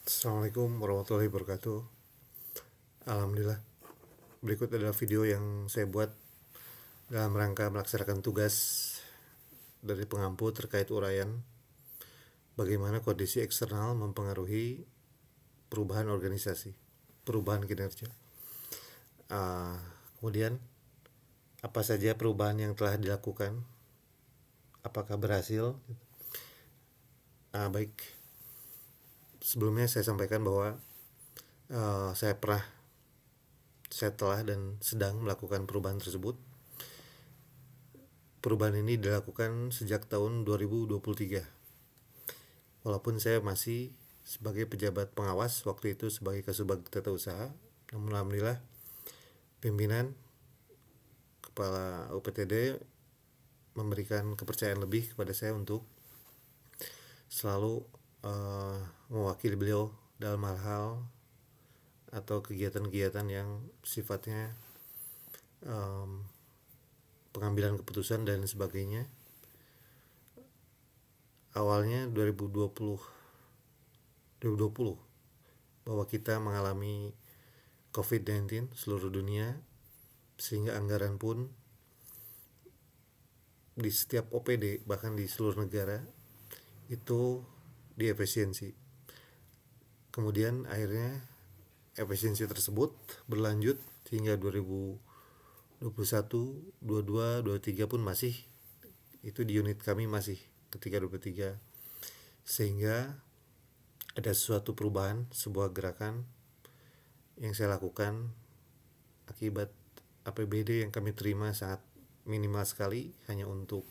Assalamualaikum warahmatullahi wabarakatuh. Alhamdulillah, berikut adalah video yang saya buat dalam rangka melaksanakan tugas dari pengampu terkait uraian bagaimana kondisi eksternal mempengaruhi perubahan organisasi, perubahan kinerja. Uh, Kemudian, apa saja perubahan yang telah dilakukan, apakah berhasil? Baik, sebelumnya saya sampaikan bahwa saya telah dan sedang melakukan perubahan tersebut. Perubahan ini dilakukan sejak tahun 2023. Walaupun saya masih sebagai pejabat pengawas waktu itu sebagai Kasubag Tata Usaha, namun alhamdulillah pimpinan kepala UPTD memberikan kepercayaan lebih kepada saya untuk selalu mewakili beliau dalam hal-hal atau kegiatan-kegiatan yang sifatnya pengambilan keputusan dan sebagainya. Awalnya 2020 bahwa kita mengalami COVID-19 seluruh dunia, sehingga anggaran pun di setiap OPD bahkan di seluruh negara itu diefisiensi. Kemudian akhirnya efisiensi tersebut berlanjut hingga 2021, 22, 23 pun masih itu di unit kami masih ketika 23, sehingga ada suatu perubahan, sebuah gerakan yang saya lakukan akibat APBD yang kami terima sangat minimal sekali, hanya untuk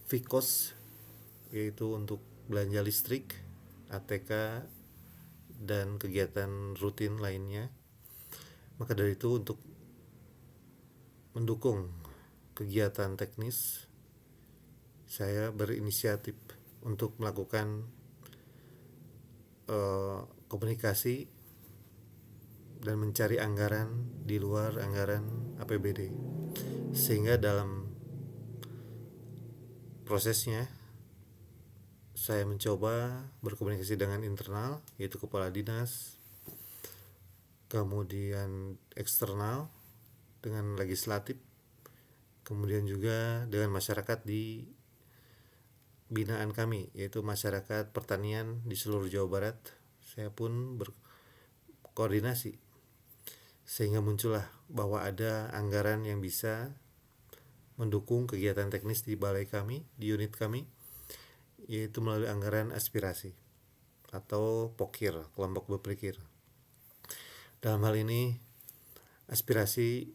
Fikos, yaitu untuk belanja listrik, ATK, dan kegiatan rutin lainnya. Maka dari itu, untuk mendukung kegiatan teknis, saya berinisiatif untuk melakukan komunikasi dan mencari anggaran di luar anggaran APBD, sehingga dalam prosesnya saya mencoba berkomunikasi dengan internal, yaitu kepala dinas, kemudian eksternal dengan legislatif, kemudian juga dengan masyarakat di binaan kami, yaitu masyarakat pertanian di seluruh Jawa Barat. Saya pun berkoordinasi sehingga muncullah bahwa ada anggaran yang bisa mendukung kegiatan teknis di balai kami, di unit kami, yaitu melalui anggaran aspirasi atau POKIR, kelompok berpikir. Dalam hal ini, aspirasi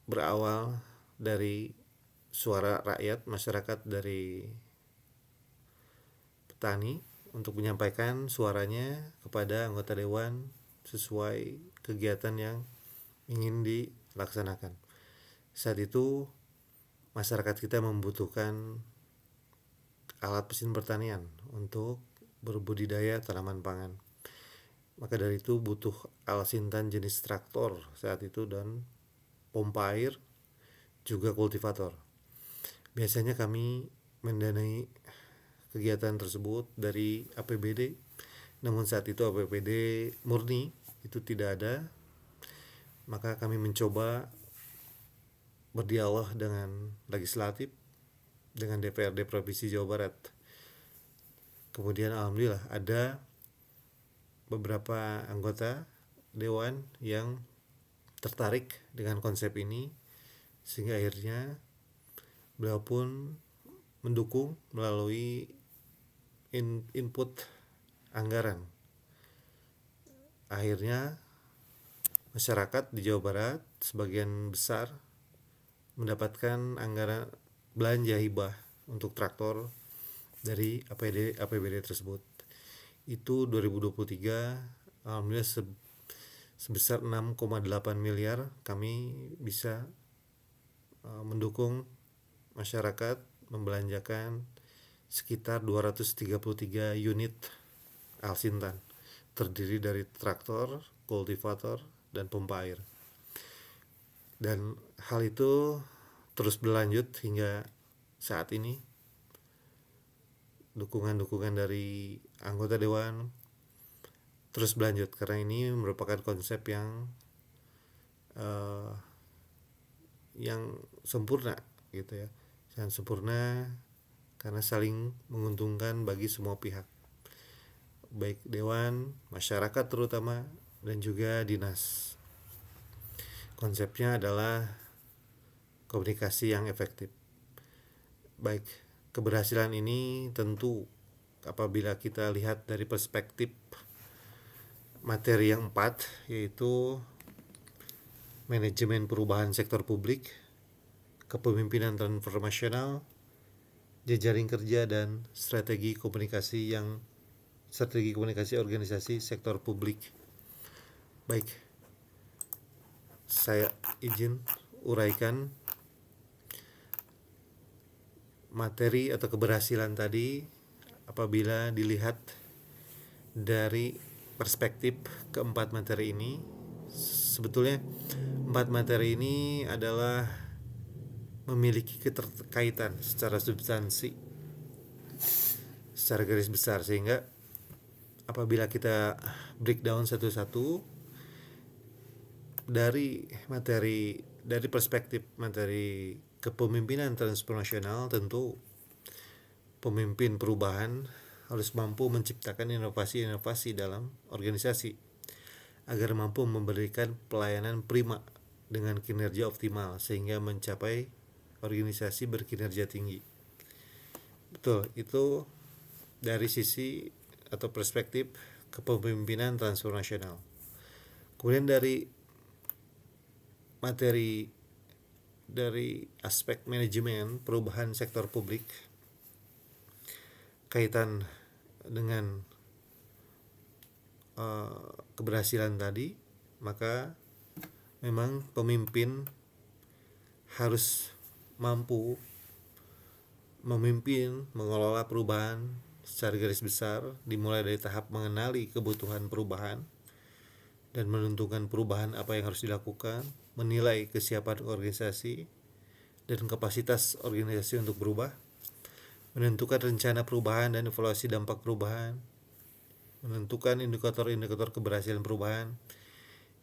berawal dari suara rakyat, masyarakat dari petani, untuk menyampaikan suaranya kepada anggota dewan sesuai kegiatan yang ingin dilaksanakan. Saat itu masyarakat kita membutuhkan alat mesin pertanian untuk berbudidaya tanaman pangan. Maka dari itu butuh alsintan jenis traktor saat itu dan pompa air, juga kultivator. Biasanya kami mendanai kegiatan tersebut dari APBD, namun saat itu APBD murni itu tidak ada. Maka kami mencoba berdialog dengan legislatif, dengan DPRD Provinsi Jawa Barat. Kemudian alhamdulillah ada beberapa anggota dewan yang tertarik dengan konsep ini, sehingga akhirnya beliau pun mendukung melalui input anggaran. Akhirnya masyarakat di Jawa Barat sebagian besar mendapatkan anggaran belanja hibah untuk traktor dari APBD tersebut. Itu 2023 alhamdulillah sebesar 6,8 miliar kami bisa mendukung masyarakat membelanjakan sekitar 233 unit alsintan, terdiri dari traktor, kultivator, dan pompa air. Dan hal itu terus berlanjut hingga saat ini. Dukungan-dukungan dari anggota dewan, terus berlanjut karena ini merupakan konsep yang sempurna gitu ya, yang sempurna karena saling menguntungkan bagi semua pihak, baik dewan, masyarakat terutama, dan juga dinas. Konsepnya adalah komunikasi yang efektif. Baik, keberhasilan ini tentu apabila kita lihat dari perspektif materi yang 4, yaitu manajemen perubahan sektor publik, kepemimpinan transformasional, jejaring kerja, dan strategi komunikasi organisasi sektor publik. Baik, saya izin uraikan materi atau keberhasilan tadi apabila dilihat dari perspektif keempat materi ini. Sebetulnya 4 materi ini adalah memiliki keterkaitan secara substansi, secara garis besar, sehingga apabila kita breakdown satu-satu dari perspektif materi kepemimpinan transformasional, tentu pemimpin perubahan harus mampu menciptakan inovasi-inovasi dalam organisasi agar mampu memberikan pelayanan prima dengan kinerja optimal sehingga mencapai organisasi berkinerja tinggi. Betul, itu dari sisi atau perspektif kepemimpinan transformasional. Kemudian dari materi dari aspek manajemen perubahan sektor publik, kaitan dengan keberhasilan tadi, maka memang pemimpin harus mampu memimpin, mengelola perubahan secara garis besar, dimulai dari tahap mengenali kebutuhan perubahan dan menentukan perubahan apa yang harus dilakukan, menilai kesiapan organisasi dan kapasitas organisasi untuk berubah, menentukan rencana perubahan dan evaluasi dampak perubahan, menentukan indikator-indikator keberhasilan perubahan,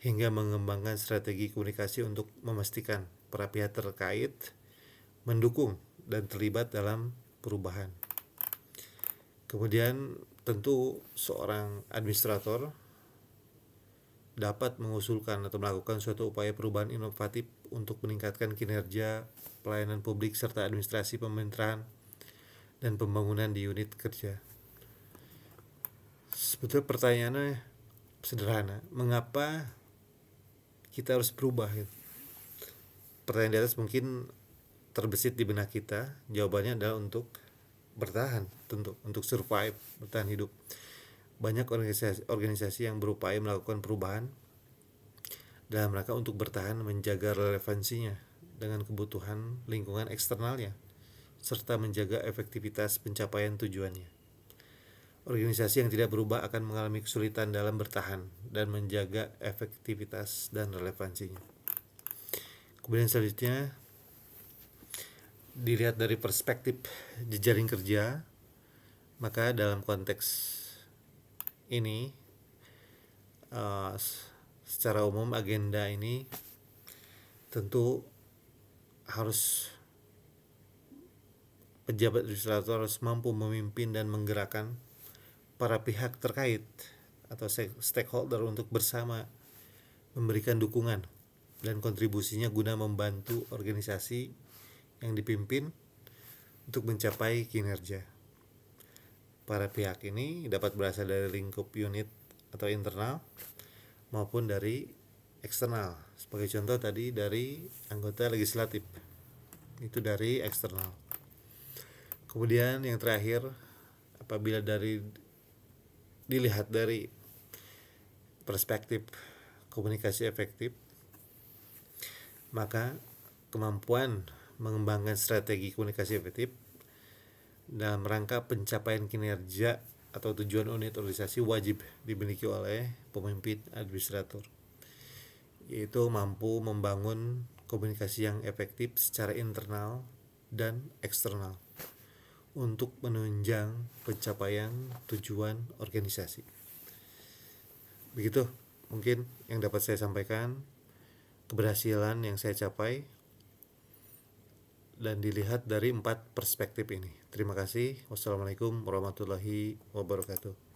hingga mengembangkan strategi komunikasi untuk memastikan para pihak terkait mendukung dan terlibat dalam perubahan. Kemudian tentu seorang administrator dapat mengusulkan atau melakukan suatu upaya perubahan inovatif untuk meningkatkan kinerja pelayanan publik serta administrasi pemerintahan dan pembangunan di unit kerja. Sebetulnya pertanyaannya sederhana, mengapa kita harus berubah? Pertanyaan di atas mungkin terbesit di benak kita. Jawabannya adalah untuk bertahan, tentu untuk survive, bertahan hidup. Banyak organisasi yang berupaya melakukan perubahan dalam rangka untuk bertahan, menjaga relevansinya dengan kebutuhan lingkungan eksternalnya, serta menjaga efektivitas pencapaian tujuannya. Organisasi yang tidak berubah akan mengalami kesulitan dalam bertahan dan menjaga efektivitas dan relevansinya. Kemudian selanjutnya dilihat dari perspektif jejaring kerja, maka dalam konteks ini secara umum agenda ini tentu harus pejabat administrator harus mampu memimpin dan menggerakkan para pihak terkait atau stakeholder untuk bersama memberikan dukungan dan kontribusinya guna membantu organisasi yang dipimpin untuk mencapai kinerja. Para pihak ini dapat berasal dari lingkup unit atau internal maupun dari eksternal. Sebagai contoh tadi dari anggota legislatif, itu dari eksternal. Kemudian yang terakhir, apabila dilihat dari perspektif komunikasi efektif, maka kemampuan mengembangkan strategi komunikasi efektif dalam rangka pencapaian kinerja atau tujuan unit organisasi wajib dimiliki oleh pemimpin administrator, yaitu mampu membangun komunikasi yang efektif secara internal dan eksternal untuk menunjang pencapaian tujuan organisasi. Begitu mungkin yang dapat saya sampaikan, keberhasilan yang saya capai dan dilihat dari 4 perspektif ini. Terima kasih. Wassalamualaikum warahmatullahi wabarakatuh.